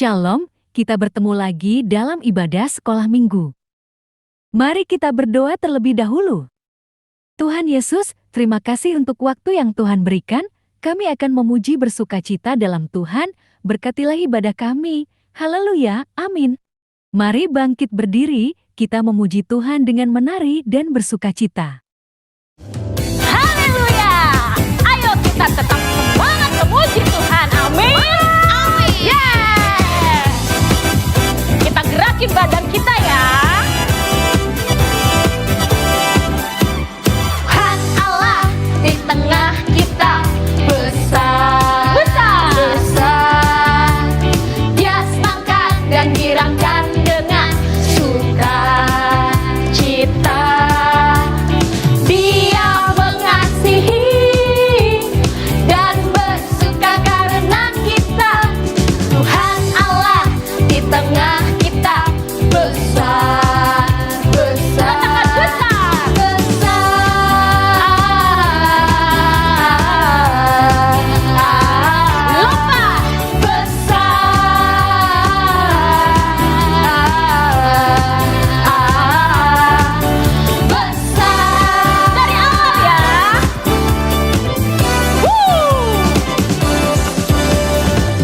Shalom, kita bertemu lagi dalam ibadah sekolah minggu. Mari kita berdoa terlebih dahulu. Tuhan Yesus, terima kasih untuk waktu yang Tuhan berikan. Kami akan memuji bersukacita dalam Tuhan, berkatilah ibadah kami. Haleluya, amin. Mari bangkit berdiri, kita memuji Tuhan dengan menari dan bersukacita. Haleluya! Ayo kita tetap semangat memuji Tuhan, amin. Yeah! Kita gerakin badan kita ya. Tuhan Allah di tengah kita besar, besar. Dia senangkan dan girangkan dengan sukacita. Dia mengasihi dan bersuka karena kita. Tuhan Allah di tengah kita besar, besar. Katakan besar, besar. Lompat besar, besar. Dari awal ya.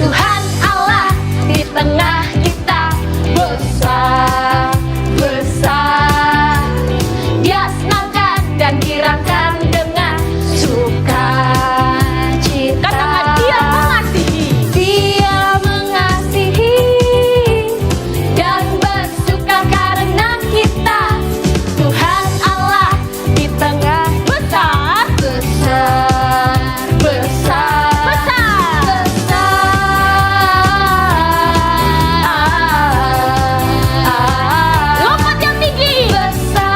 Tuhan Allah di tengah kita besar, besar. Dia senangkan dan girangkan dengan sukacita. Katakan Dia mengasihi. Dia mengasihi dan bersuka karena kita. Tuhan Allah di tengah besar, besar, besar, besar, besar. Lompat yang tinggi. Besar.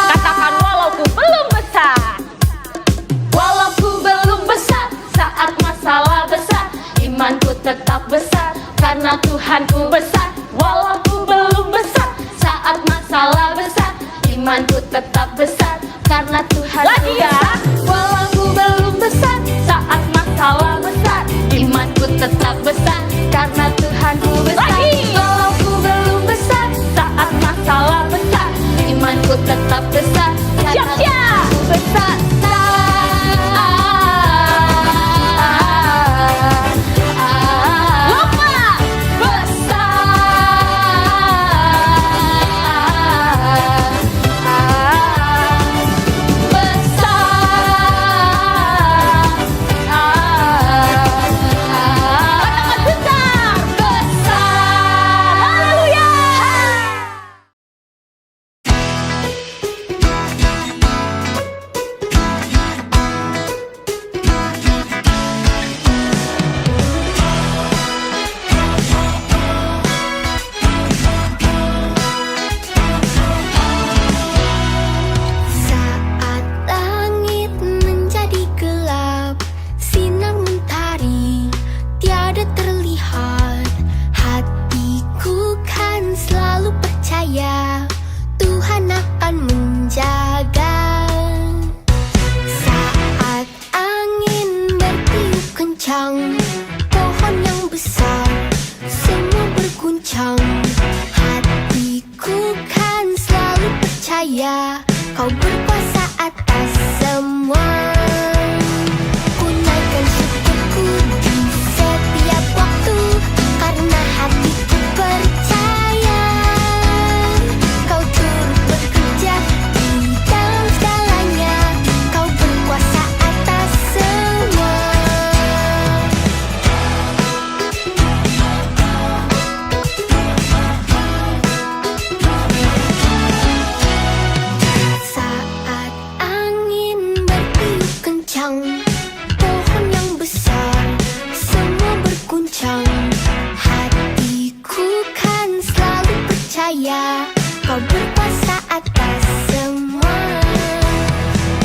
Katakan walaupun belum besar. Walaupun belum besar, saat masalah besar, imanku tetap besar, karena Tuhanku besar. Walaupun belum besar, saat masalah besar, imanku tetap besar, karena Tuhanku lagi ya. Besar. Walaupun belum besar, saat masalah besar, imanku tetap besar, karena Tuhanku besar. Lagi. Walaupun belum besar, saat masalah besar, imanku tetap besar, karena Tuhanku besar. Lompat besar, besar. Haleluya. Saat langit menjadi gelap, sinar mentari tiada terlihat. Hatiku kan selalu percaya Tuhan akan menjaga. Saat angin bertiup kencang, pohon yang besar semua berguncang. Hatiku kan selalu percaya Kau berkuasa atas semua. Ku naikkan syukurku di setiap waktu, karena hatiku percaya Kau turut bekerja di dalam segalanya. Kau berkuasa atas semua. Saat angin bertiup kencang, pohon yang besar semua berguncang. Hatiku kan selalu percaya Kau berkuasa atas semua.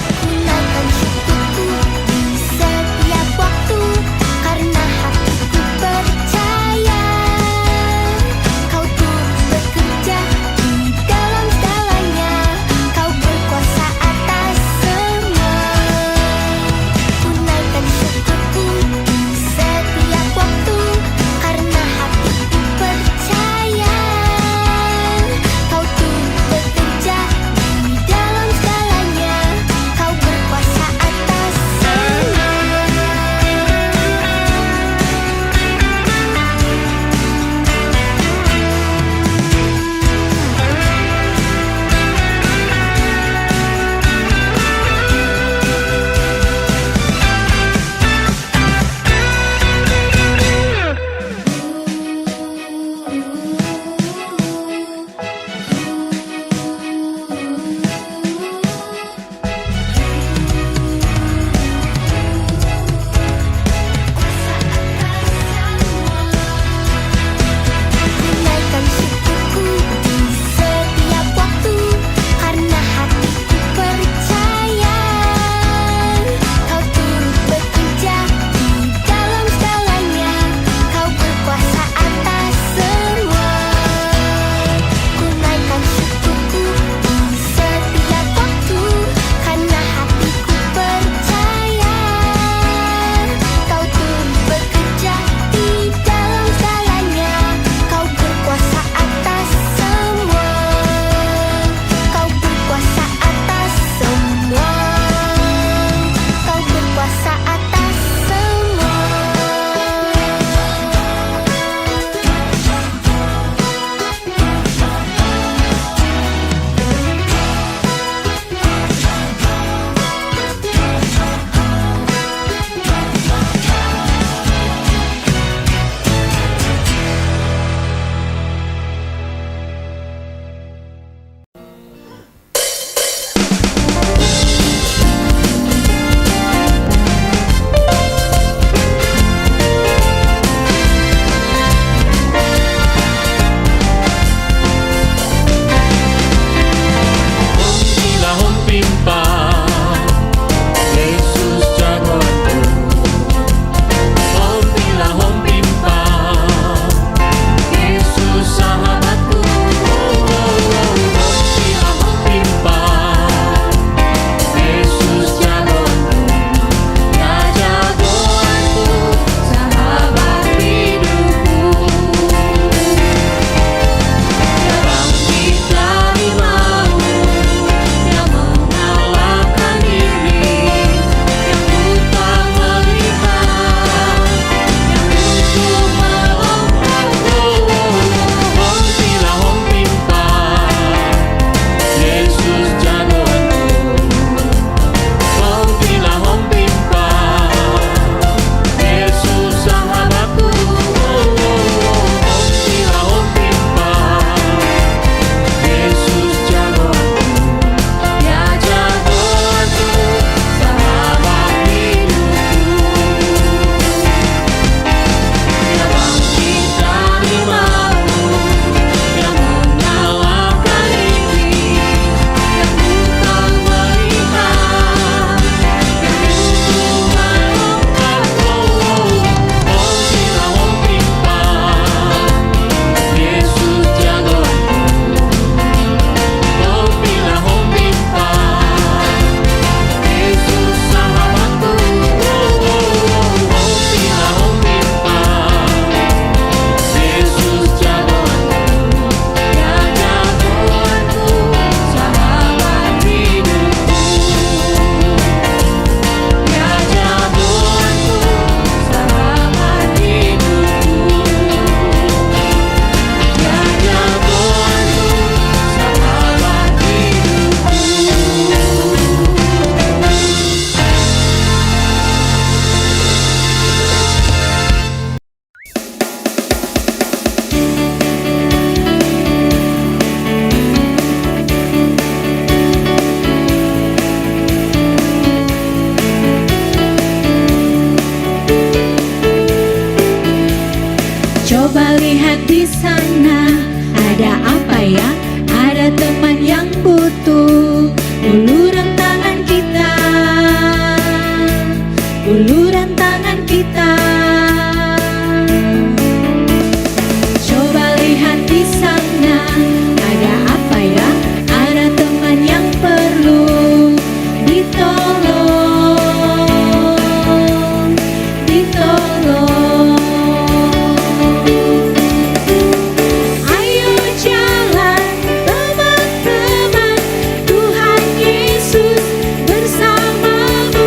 Ku naikkan syukurku di setiap waktu, karena hatiku percaya Kau turut bekerja di dalam segalanya. Kau berkuasa atas semua. ada teman yang butuh uluran tangan kita, uluran tangan kita. Coba lihat di sana, ada apa ya? Ada teman yang perlu ditolong, ditolong. Ayo jalan teman-teman, Tuhan Yesus bersamamu.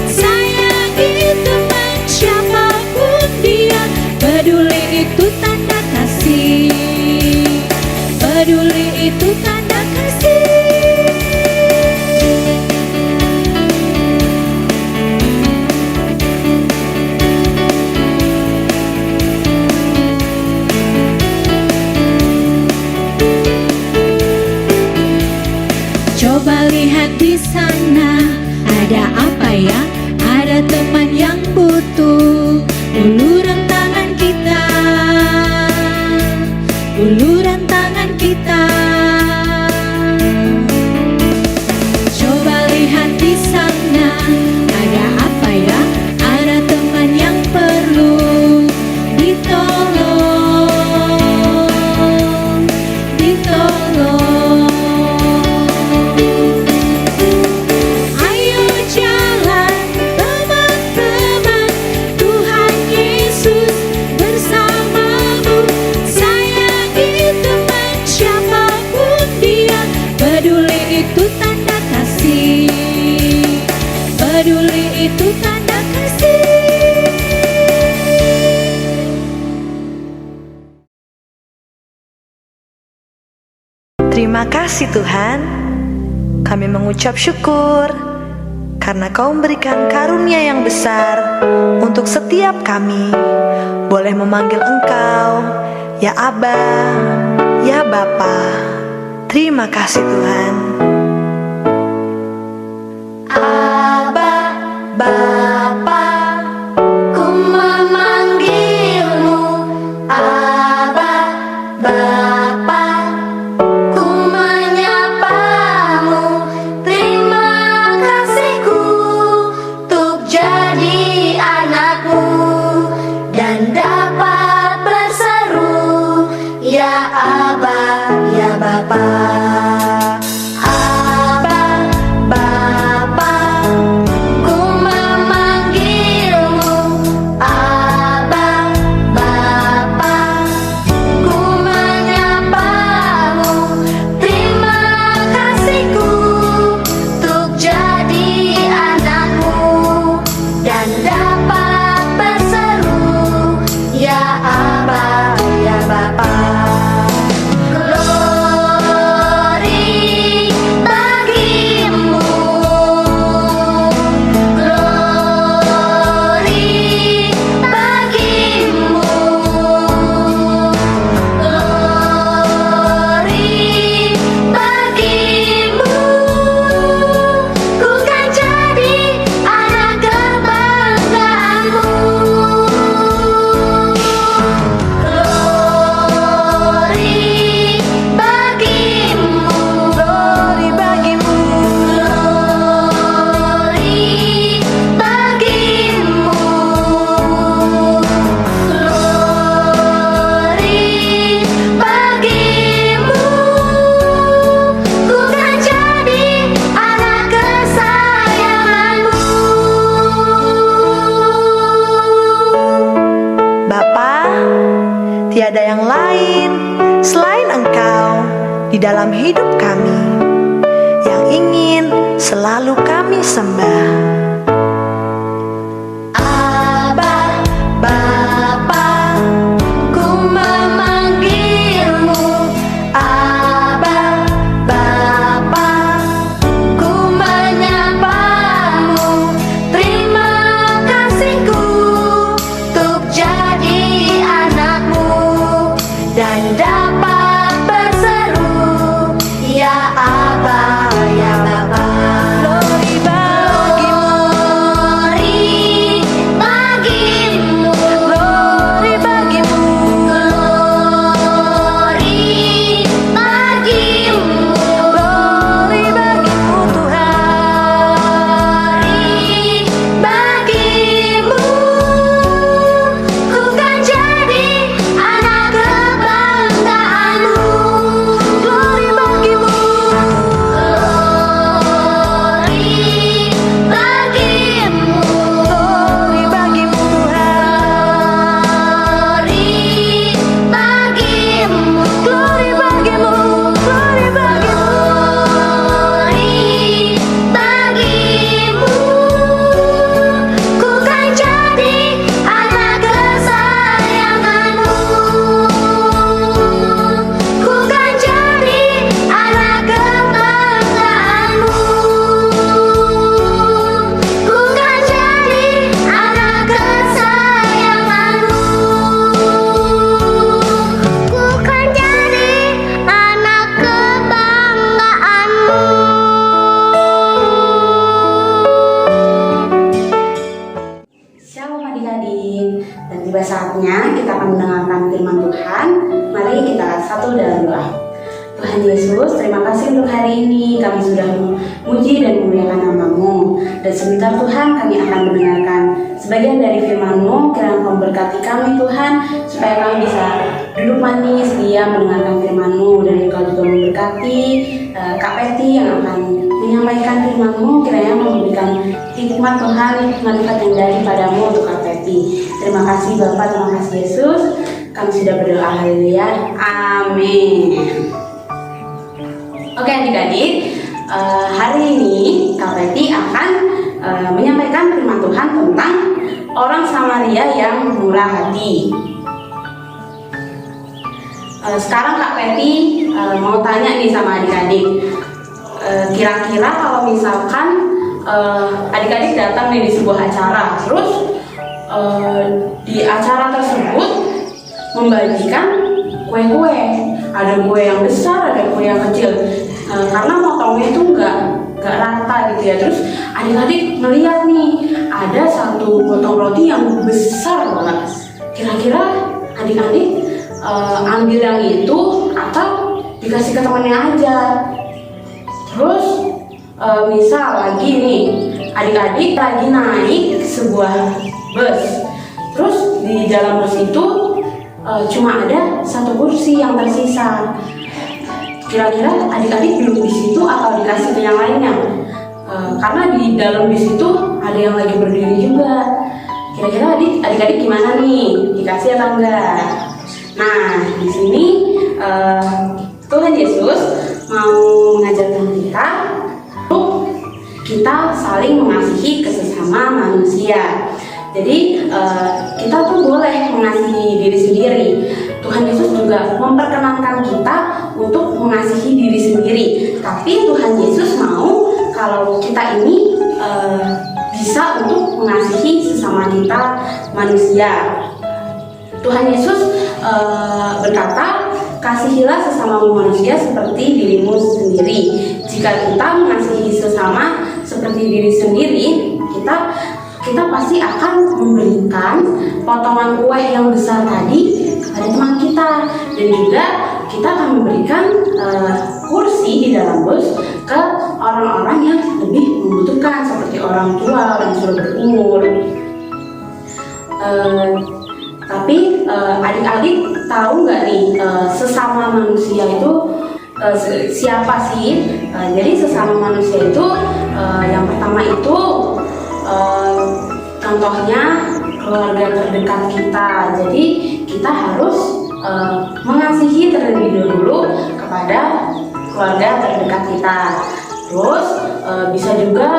Sayangi teman siapapun dia, peduli itu tanda kasih, peduli itu tanda kasih. Coba lihat di sana, ada apa ya? Ada teman yang butuh uluran tangan kita, uluran tangan kita. Coba lihat di sana, ada apa ya? Ada teman yang perlu ditolong, ditolong. Ayo jalan teman-teman, Tuhan Yesus bersamamu. Sayangi teman siapapun dia, peduli itu tanda kasih, peduli itu tanda kasih. Terima kasih Tuhan, kami mengucap syukur karena Kau memberikan karunia yang besar untuk setiap kami. Boleh memanggil Engkau, ya Aba, ya Bapa. Terima kasih Tuhan. Aba, Bapa, ku memanggilmu. Aba, Bapa, ku menyapamu. Terima kasihku untuk jadi anakmu dan dapat berseru, ya Aba, ya Bapa. Aba, Bapa, ku memanggilmu. Aba, Bapa, ku menyapamu. Terima kasihku untuk jadi anakmu dan dapat berseru, ya Aba, ya Bapa. Glory bagimu, glory bagimu, glory bagimu. Ku kan jadi anak kebanggaanmu. Glory bagimu, Glory bagimu, glory bagimu, glory bagimu. Ku kan jadi anak kesayanganmu. Bapa, tiada yang lain selain Engkau di dalam hidup kami yang ingin selalu kami sembah. Aba, Bapa, ku memanggilmu. Aba, Bapa, ku menyapamu. Terima kasihku untuk jadi anakmu dan dapat berseru, ya Aba, ya Bapa. Glory bagimu, Yesus, terima kasih untuk hari ini. Kami sudah memuji dan memuliakan nama-Mu. Dan sebentar Tuhan kami akan mendengarkan sebagian dari firman-Mu. Kiranya Kau berkati kami Tuhan, supaya kami bisa duduk manis, diam mendengarkan firman-Mu. Dan Engkau juga memberkati Kak Peti yang akan menyampaikan firman-Mu. Kiranya memberikan hikmat Tuhan, manfaat yang daripada-Mu untuk Kak Peti. Terima kasih Bapak, terima kasih Yesus. Kami sudah berdoa, haleluya, amin. Oke adik-adik, hari ini Kak Peti akan menyampaikan firman Tuhan tentang orang Samaria yang murah hati. Sekarang Kak Peti mau tanya nih sama adik-adik, kira-kira kalau misalkan adik-adik datang nih di sebuah acara, terus di acara tersebut membagikan kue-kue, ada kue yang besar, ada kue yang kecil, karena motongnya itu nggak rata gitu ya. Terus adik-adik melihat nih ada satu potong roti yang besar banget. Kira-kira adik-adik ambil yang itu atau dikasih ke temannya aja? Terus misal lagi nih adik-adik lagi naik sebuah bus, terus di dalam bus itu cuma ada satu kursi yang tersisa. Kira-kira adik-adik duduk di situ atau dikasih ke yang lainnya? Karena di dalam bis itu ada yang lagi berdiri juga. Kira-kira adik-adik gimana nih? Dikasih atau enggak? Nah, di sini Tuhan Yesus mau mengajarkan kita untuk kita saling mengasihi sesama manusia. Jadi kita tuh boleh mengasihi diri sendiri. Tuhan Yesus juga memperkenankan kita untuk mengasihi diri sendiri. Tapi Tuhan Yesus mau kalau kita ini bisa untuk mengasihi sesama kita manusia. Tuhan Yesus berkata, kasihilah sesamamu manusia seperti dirimu sendiri. Jika kita mengasihi sesama seperti diri sendiri, kita pasti akan memberikan potongan kue yang besar tadi kepada teman kita, dan juga kita akan memberikan kursi di dalam bus ke orang-orang yang lebih membutuhkan, seperti orang tua, orang sudah berumur. Tapi adik-adik tahu nggak nih sesama manusia itu siapa sih? Jadi sesama manusia itu yang pertama itu contohnya keluarga terdekat kita. Jadi kita harus mengasihi terlebih dahulu kepada keluarga terdekat kita. Terus bisa juga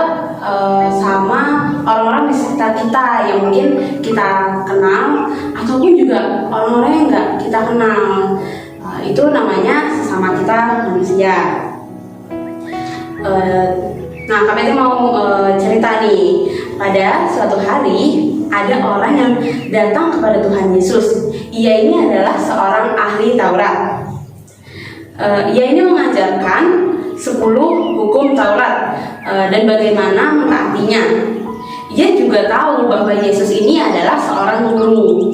sama orang-orang di sekitar kita yang mungkin kita kenal, ataupun juga orang-orang yang nggak kita kenal. Itu namanya sesama kita manusia. Nah, kami mau cerita nih. Pada suatu hari ada orang yang datang kepada Tuhan Yesus. Ia ini adalah seorang ahli Taurat. Ia ini mengajarkan 10 hukum Taurat dan bagaimana mentaatinya. Ia juga tahu bahwa Yesus ini adalah seorang guru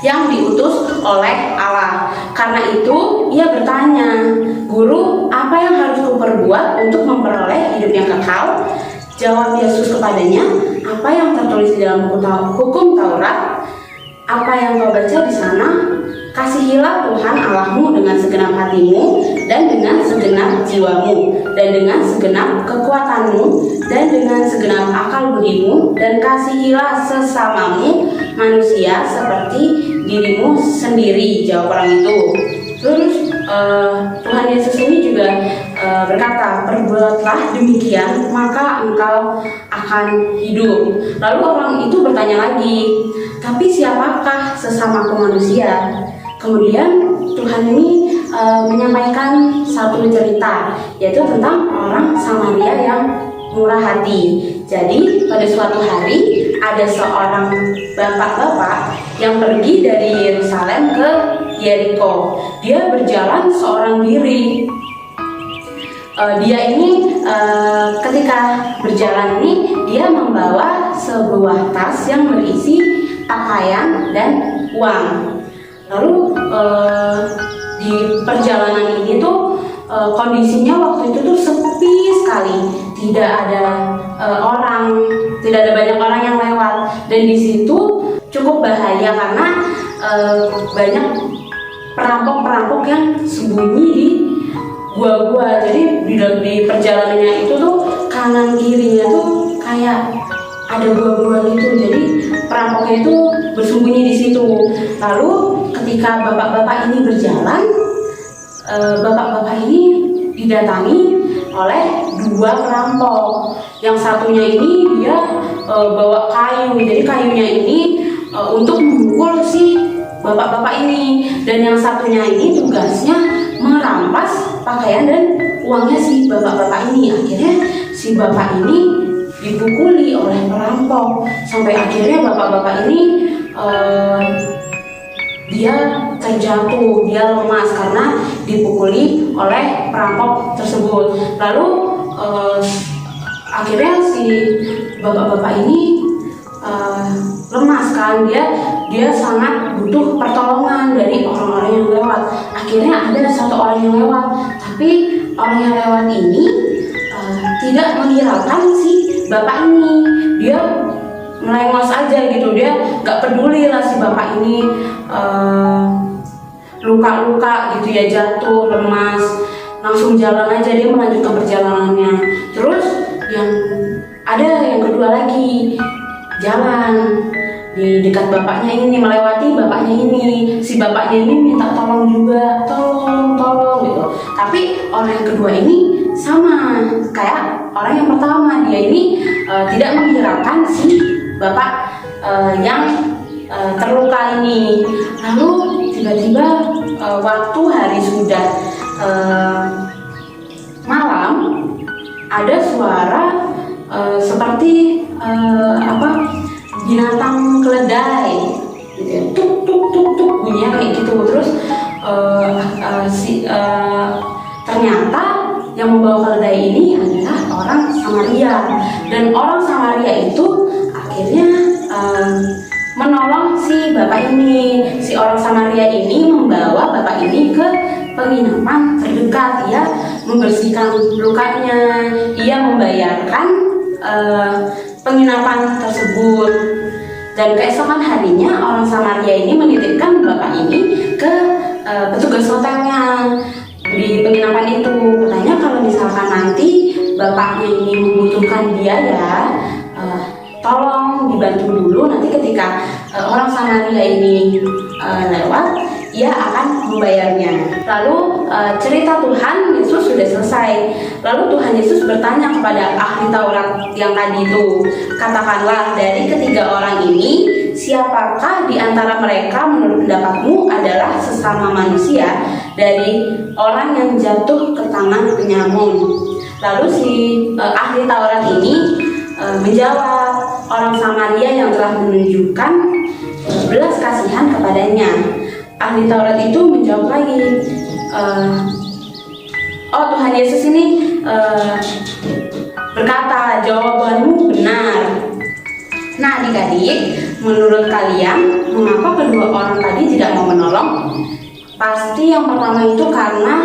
yang diutus oleh Allah. Karena itu ia bertanya, "Guru, apa yang harus kuperbuat untuk memperoleh hidup yang kekal?" Jawab Yesus kepadanya, "Apa yang tertulis di dalam hukum Taurat? Apa yang kau baca di sana? Kasihilah Tuhan Allahmu dengan segenap hatimu, dan dengan segenap jiwamu, dan dengan segenap kekuatanmu, dan dengan segenap akal budimu, dan kasihilah sesamamu manusia seperti dirimu sendiri." Jawab orang itu. Terus Tuhan Yesus ini juga berkata, "Perbuatlah demikian, maka engkau akan hidup." Lalu orang itu bertanya lagi, "Tapi siapakah sesamaku manusia?" Kemudian Tuhan ini menyampaikan satu cerita, yaitu tentang orang Samaria yang murah hati. Jadi pada suatu hari ada seorang bapak-bapak yang pergi dari Yerusalem ke Yeriko. Dia berjalan seorang diri. Dia ini ketika berjalan ini dia membawa sebuah tas yang berisi pakaian dan uang. Lalu di perjalanan ini tuh kondisinya waktu itu tuh sepi sekali, tidak ada tidak ada banyak orang yang lewat, dan di situ cukup bahaya karena banyak perampok-perampok yang sembunyi di gua-gua. Jadi di perjalanannya itu tuh kanan kirinya tuh kayak ada gua-gua gitu. Jadi perampoknya itu bersembunyi di situ. Lalu ketika bapak-bapak ini berjalan, bapak-bapak ini didatangi oleh dua perampok. Yang satunya ini dia bawa kayu. Jadi kayunya ini untuk memukul si bapak-bapak ini, dan yang satunya ini tugasnya merampas pakaian dan uangnya si bapak-bapak ini. Akhirnya si bapak ini dipukuli oleh perampok sampai akhirnya bapak-bapak ini dia terjatuh, dia lemas karena dipukuli oleh perampok tersebut. Lalu akhirnya si bapak-bapak ini lemas kan, dia sangat butuh pertolongan dari orang-orang yang lewat. Akhirnya ada satu orang yang lewat, tapi orang yang lewat ini tidak menghiraukan si bapak ini. Dia melengos aja gitu, dia gak peduli lah si bapak ini luka-luka gitu ya, jatuh, lemas, langsung jalan aja, dia melanjutkan perjalanannya. Terus yang kedua lagi jalan di dekat bapaknya ini, melewati bapaknya ini. Si bapaknya ini minta tolong juga, tolong gitu. Tapi orang yang kedua ini sama kayak orang yang pertama, dia ini tidak menghiraukan si bapak yang terluka ini. Lalu tiba-tiba waktu hari sudah malam, ada suara seperti binatang keledai gitu ya, tuk tuk tuk tuk, bunyinya kayak gitu. Terus ternyata yang membawa keledai ini adalah orang Samaria, dan orang Samaria itu akhirnya menolong si bapak ini. Si orang Samaria ini membawa bapak ini ke penginapan terdekat. Ia membersihkan lukanya, ia membayarkan penginapan tersebut, dan keesokan harinya orang Samaria ini menitipkan bapak ini ke petugas hotelnya di penginapan itu. Katanya kalau misalkan nanti bapaknya ini membutuhkan biaya, tolong dibantu dulu, nanti ketika orang Samaria ini lewat, ia akan membayarnya. Lalu cerita Tuhan Yesus sudah selesai. Lalu Tuhan Yesus bertanya kepada ahli Taurat yang tadi itu, katakanlah dari ketiga orang ini, siapakah di antara mereka menurut pendapatmu adalah sesama manusia dari orang yang jatuh ke tangan penyamun? Lalu si ahli Taurat ini menjawab, orang Samaria yang telah menunjukkan belas kasihan kepadanya. Ahli Taurat itu menjawab lagi, oh Tuhan Yesus ini berkata, jawabanmu benar. Nah adik-adik, menurut kalian mengapa kedua orang tadi tidak mau menolong? Pasti yang pertama itu karena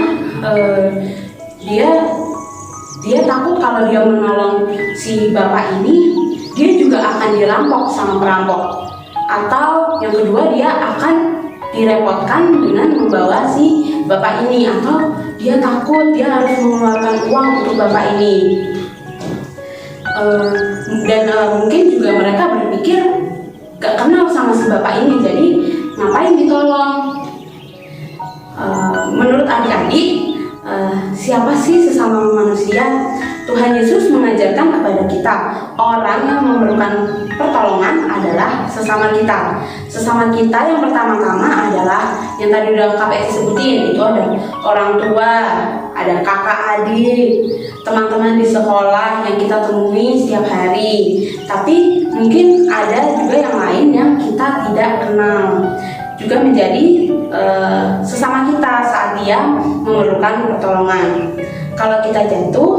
dia takut kalau dia menolong si bapak ini, dia juga akan dirampok sama perampok. Atau yang kedua, dia akan direpotkan dengan membawa si bapak ini, atau dia takut dia harus mengeluarkan uang untuk bapak ini. Dan mungkin juga mereka berpikir gak kenal sama si bapak ini, jadi ngapain ditolong. Menurut adik-adik, siapa sih sesama manusia? Tuhan Yesus mengajarkan kepada kita, orang yang memerlukan pertolongan adalah sesama kita. Sesama kita yang pertama-tama adalah yang tadi udah KPS sebutin, itu ada orang tua, ada kakak adik, teman-teman di sekolah yang kita temui setiap hari. Tapi mungkin ada juga yang lain yang kita tidak kenal, juga menjadi sesama kita saat dia memerlukan pertolongan. Kalau kita jatuh,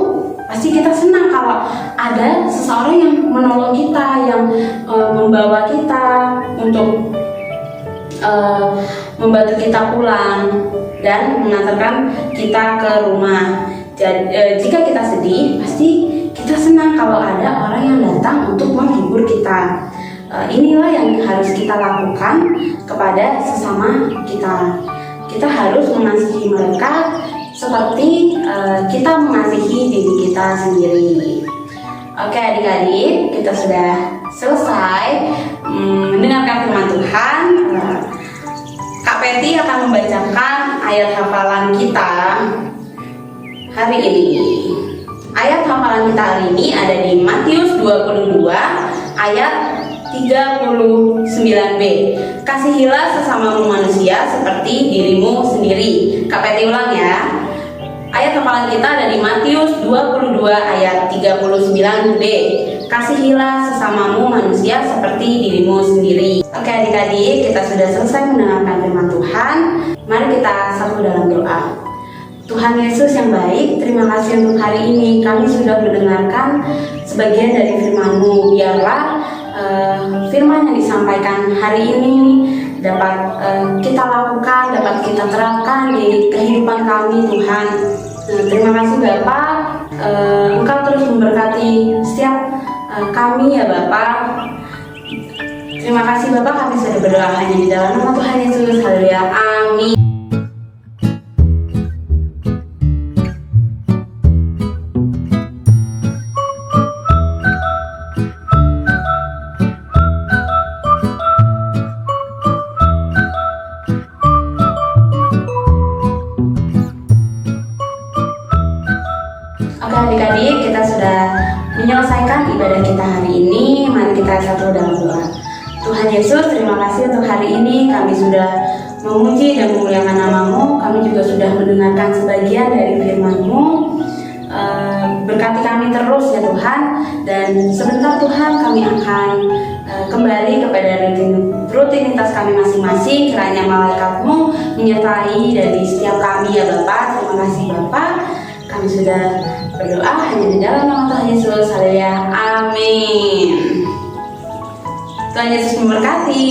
pasti kita senang kalau ada seseorang yang menolong kita, yang membawa kita untuk membantu kita pulang. dan mengantarkan kita ke rumah. Jadi, jika kita sedih, pasti kita senang kalau ada orang yang datang untuk menghibur kita. Inilah yang harus kita lakukan kepada sesama kita. Kita harus mengasihi mereka seperti kita mengasihi diri kita sendiri. Oke adik-adik, kita sudah selesai mendengarkan firman Tuhan. Kak Peti akan membacakan ayat hafalan kita hari ini. Ayat hafalan kita hari ini ada di Matius 22 ayat 39b. Kasihilah sesamamu manusia seperti dirimu sendiri. Kak Peti ulang ya. Ayat hafalan kita ada di Matius 22 ayat 39b. Kasihilah sesamamu manusia seperti dirimu sendiri. Oke adik-adik, kita sudah selesai mendengarkan firman Tuhan. Mari kita satu dalam doa. Tuhan Yesus yang baik, terima kasih untuk hari ini. Kami sudah mendengarkan sebagian dari firman-Mu. Biarlah firman yang disampaikan hari ini dapat kita lakukan, dapat kita terapkan di kehidupan kami, Tuhan. Terima kasih Bapak, Engkau terus memberkati setiap kami ya Bapak. Terima kasih Bapak, kami sudah berdoa hanya di dalam nama Tuhan Yesus. Haleluya, amin. Oke adik-adik, kita sudah menyelesaikan ibadah kita hari ini. Mari kita satu dalam doa. Tuhan Yesus, terima kasih untuk hari ini. Kami sudah memuji dan memuliakan nama-Mu. Kami juga sudah mendengarkan sebagian dari firman-Mu. Berkati kami terus ya Tuhan. Dan sebentar Tuhan kami akan kembali kepada rutinitas kami masing-masing. Kiranya malaikat-Mu menyertai dari setiap kami ya Bapak. Terima kasih Bapak. Kami sudah berdoa hanya di dalam nama Tuhan Yesus. Haleluya, amin. Tuhan Yesus memberkati.